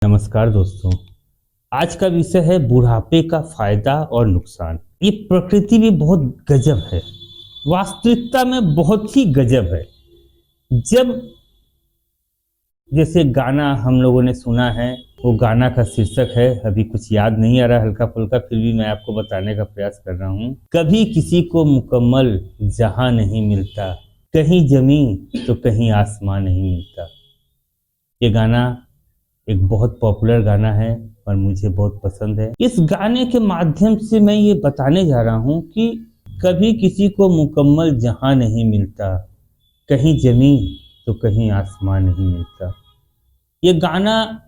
नमस्कार दोस्तों। आज का विषय है बुढ़ापे का फायदा और नुकसान। ये प्रकृति भी बहुत गजब है, वास्तविकता में बहुत ही गजब है। जब जैसे गाना हम लोगों ने सुना है, वो गाना का शीर्षक है, अभी कुछ याद नहीं आ रहा हल्का फुल्का, फिर भी मैं आपको बताने का प्रयास कर रहा हूँ। कभी किसी को मुकम्मल जहां नहीं मिलता, कहीं जमीन तो कहीं आसमान नहीं मिलता। ये गाना एक बहुत पॉपुलर गाना है और मुझे बहुत पसंद है। इस गाने के माध्यम से मैं ये बताने जा रहा हूँ कि कभी किसी को मुकम्मल जहां नहीं मिलता, कहीं जमीन तो कहीं आसमान नहीं मिलता। ये गाना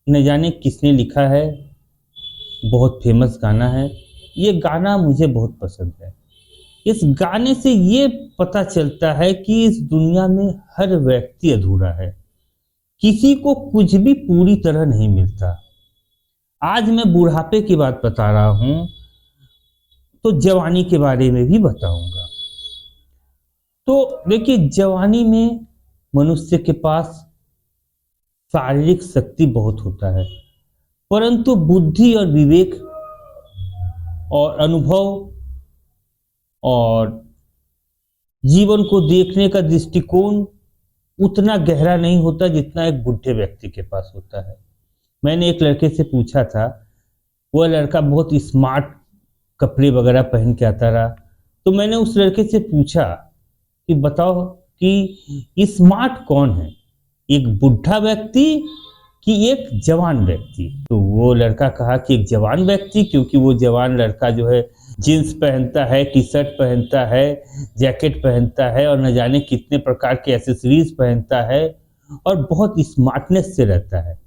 न जाने किसने लिखा है, बहुत फेमस गाना है। ये गाना मुझे बहुत पसंद है। इस गाने से ये पता चलता है कि इस दुनिया में हर व्यक्ति अधूरा है, किसी को कुछ भी पूरी तरह नहीं मिलता। आज मैं बुढ़ापे की बात बता रहा हूं तो जवानी के बारे में भी बताऊंगा। तो देखिए, जवानी में मनुष्य के पास शारीरिक शक्ति बहुत होता है, परंतु बुद्धि और विवेक और अनुभव और जीवन को देखने का दृष्टिकोण उतना गहरा नहीं होता जितना एक बुढ़े व्यक्ति के पास होता है। मैंने एक लड़के से पूछा था, वह लड़का बहुत स्मार्ट कपड़े वगैरह पहन के आता रहा, तो मैंने उस लड़के से पूछा कि बताओ कि स्मार्ट कौन है, एक बुढ़ा व्यक्ति कि एक जवान व्यक्ति? तो वो लड़का कहा कि एक जवान व्यक्ति, क्योंकि वो जवान लड़का जो है जीन्स पहनता है, टी शर्ट पहनता है, जैकेट पहनता है और न जाने कितने प्रकार के एसेसरीज पहनता है और बहुत स्मार्टनेस से रहता है,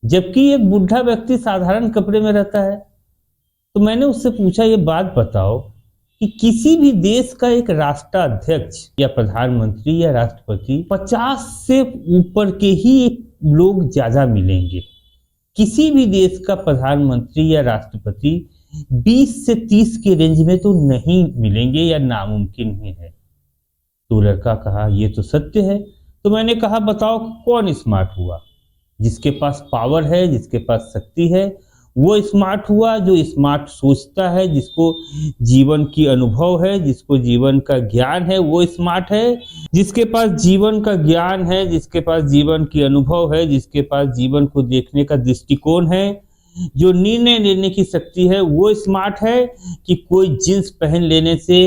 जबकि एक बुढ़ा व्यक्ति साधारण कपड़े में रहता है। तो मैंने उससे पूछा, ये बात बताओ कि किसी भी देश का एक राष्ट्राध्यक्ष या प्रधानमंत्री या राष्ट्रपति 50 से ऊपर के ही लोग ज्यादा मिलेंगे। किसी भी देश का प्रधानमंत्री या राष्ट्रपति 20 से 30 के रेंज में तो नहीं मिलेंगे या नामुमकिन ही है। तो लड़का कहा, ये तो सत्य है। तो मैंने कहा, बताओ कौन स्मार्ट हुआ? जिसके पास पावर है, जिसके पास शक्ति है, वो स्मार्ट हुआ। जो स्मार्ट सोचता है, जिसको जीवन की अनुभव है, जिसको जीवन का ज्ञान है, वो स्मार्ट है। जिसके पास जीवन का ज्ञान है, जिसके पास जीवन की अनुभव है, जिसके पास जीवन को देखने का दृष्टिकोण है, जो निर्णय लेने की शक्ति है, वो स्मार्ट है। कि कोई जींस पहन लेने से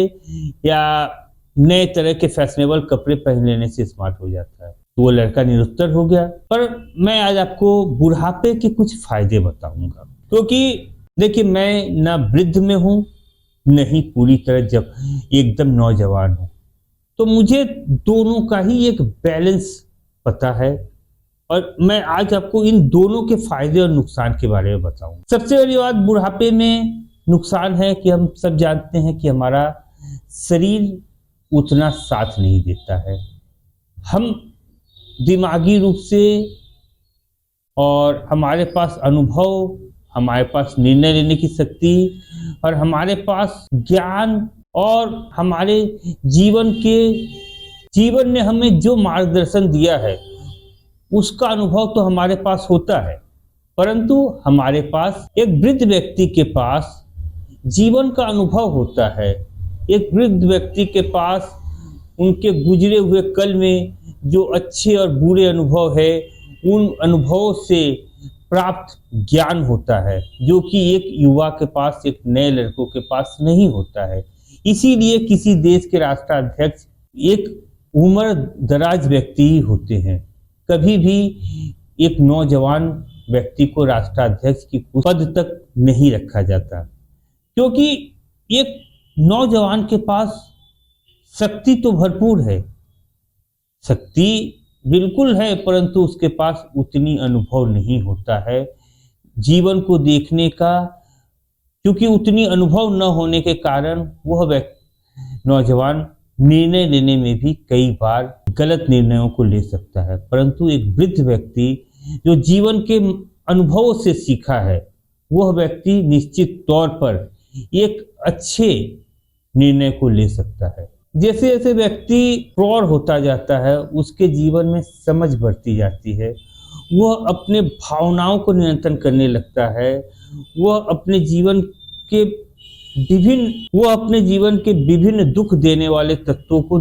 या नए तरह के फैशनेबल कपड़े पहन लेने से स्मार्ट हो जाता है? तो वो लड़का निरुत्तर हो गया। पर मैं आज आपको बुढ़ापे के कुछ फायदे बताऊंगा, क्योंकि देखिए, मैं ना वृद्ध में हूं, नहीं पूरी तरह जब एकदम नौजवान हूं, तो मुझे दोनों का ही एक बैलेंस पता है और मैं आज आपको इन दोनों के फायदे और नुकसान के बारे में बताऊं। सबसे बड़ी बात बुढ़ापे में नुकसान है कि हम सब जानते हैं कि हमारा शरीर उतना साथ नहीं देता है। हम दिमागी रूप से और हमारे पास अनुभव, हमारे पास निर्णय लेने की शक्ति और हमारे पास ज्ञान और हमारे जीवन ने हमें जो मार्गदर्शन दिया है उसका अनुभव तो हमारे पास होता है, परंतु हमारे पास एक वृद्ध व्यक्ति के पास जीवन का अनुभव होता है। एक वृद्ध व्यक्ति के पास उनके गुजरे हुए कल में जो अच्छे और बुरे अनुभव है, उन अनुभवों से प्राप्त ज्ञान होता है, जो कि एक युवा के पास, एक नए लड़कों के पास नहीं होता है। इसीलिए किसी देश के राष्ट्राध्यक्ष एक उम्र दराज व्यक्ति ही होते हैं। कभी भी एक नौजवान व्यक्ति को राष्ट्राध्यक्ष की पद तक नहीं रखा जाता, क्योंकि एक नौजवान के पास शक्ति तो भरपूर है, शक्ति बिल्कुल है, परंतु उसके पास उतनी अनुभव नहीं होता है जीवन को देखने का, क्योंकि उतनी अनुभव न होने के कारण वह नौजवान निर्णय लेने में भी कई बार गलत निर्णयों को ले सकता है। परंतु एक वृद्ध व्यक्ति जो जीवन के अनुभवों से सीखा है, वह व्यक्ति निश्चित तौर पर एक अच्छे निर्णय को ले सकता है। जैसे जैसे व्यक्ति प्रौढ़ होता जाता है, उसके जीवन में समझ बढ़ती जाती है, वह अपने भावनाओं को नियंत्रण करने लगता है, वह अपने जीवन के विभिन्न दुख देने वाले तत्वों को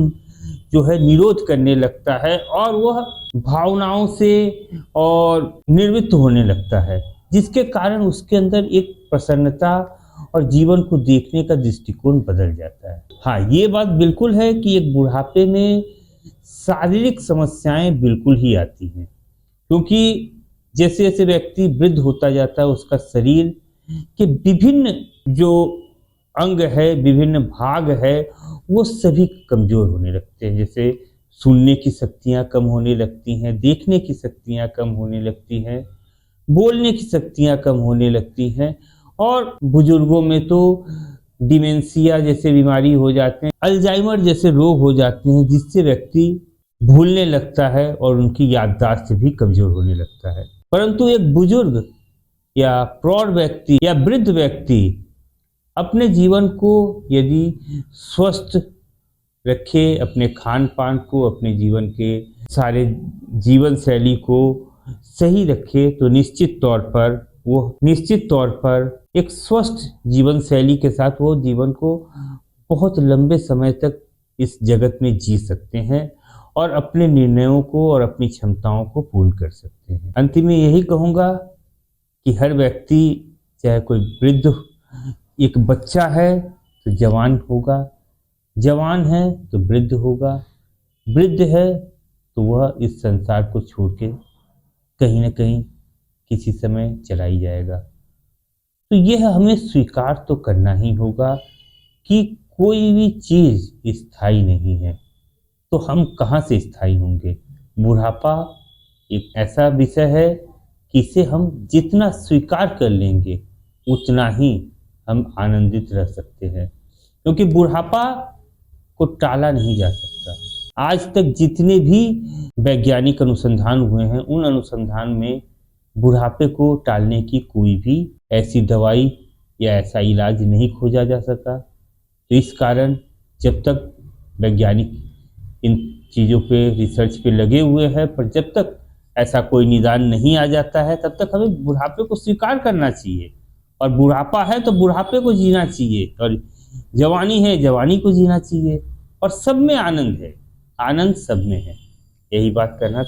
जो है निरोध करने लगता है और वह भावनाओं से और निर्वृत्त होने लगता है, जिसके कारण उसके अंदर एक प्रसन्नता और जीवन को देखने का दृष्टिकोण बदल जाता है। हाँ, ये बात बिल्कुल है कि एक बुढ़ापे में शारीरिक समस्याएं बिल्कुल ही आती हैं, क्योंकि जैसे जैसे व्यक्ति वृद्ध होता जाता है उसका शरीर के विभिन्न जो अंग है, विभिन्न भाग है, वो सभी कमजोर होने लगते हैं। जैसे सुनने की शक्तियां कम होने लगती हैं, देखने की शक्तियां कम होने लगती हैं, बोलने की शक्तियां कम होने लगती हैं और बुजुर्गों में तो डिमेंशिया जैसे बीमारी हो जाते हैं, अल्जाइमर जैसे रोग हो जाते हैं, जिससे व्यक्ति भूलने लगता है और उनकी याददाश्त भी कमजोर होने लगता है। परंतु एक बुजुर्ग या प्रौढ़ व्यक्ति या वृद्ध व्यक्ति अपने जीवन को यदि स्वस्थ रखे, अपने खान पान को, अपने जीवन के सारे जीवन शैली को सही रखे, तो निश्चित तौर पर एक स्वस्थ जीवन शैली के साथ वो जीवन को बहुत लंबे समय तक इस जगत में जी सकते हैं और अपने निर्णयों को और अपनी क्षमताओं को पूर्ण कर सकते हैं। अंतिम में यही कहूँगा कि हर व्यक्ति, चाहे कोई वृद्ध, एक बच्चा है तो जवान होगा, जवान है तो वृद्ध होगा, वृद्ध है तो वह इस संसार को छोड़ के कहीं न कहीं किसी समय चला ही जाएगा। तो यह हमें स्वीकार तो करना ही होगा कि कोई भी चीज़ स्थायी नहीं है, तो हम कहाँ से स्थायी होंगे। बुढ़ापा एक ऐसा विषय है कि इसे हम जितना स्वीकार कर लेंगे उतना ही हम आनंदित रह सकते हैं, क्योंकि बुढ़ापा को टाला नहीं जा सकता। आज तक जितने भी वैज्ञानिक अनुसंधान हुए हैं, उन अनुसंधान में बुढ़ापे को टालने की कोई भी ऐसी दवाई या ऐसा इलाज नहीं खोजा जा सका। तो इस कारण जब तक वैज्ञानिक इन चीज़ों पे रिसर्च पे लगे हुए हैं, पर जब तक ऐसा कोई निदान नहीं आ जाता है, तब तक हमें बुढ़ापे को स्वीकार करना चाहिए। और बुढ़ापा है तो बुढ़ापे को जीना चाहिए, और जवानी है जवानी को जीना चाहिए, और सब में आनंद है, आनंद सब में है। यही बात करना था।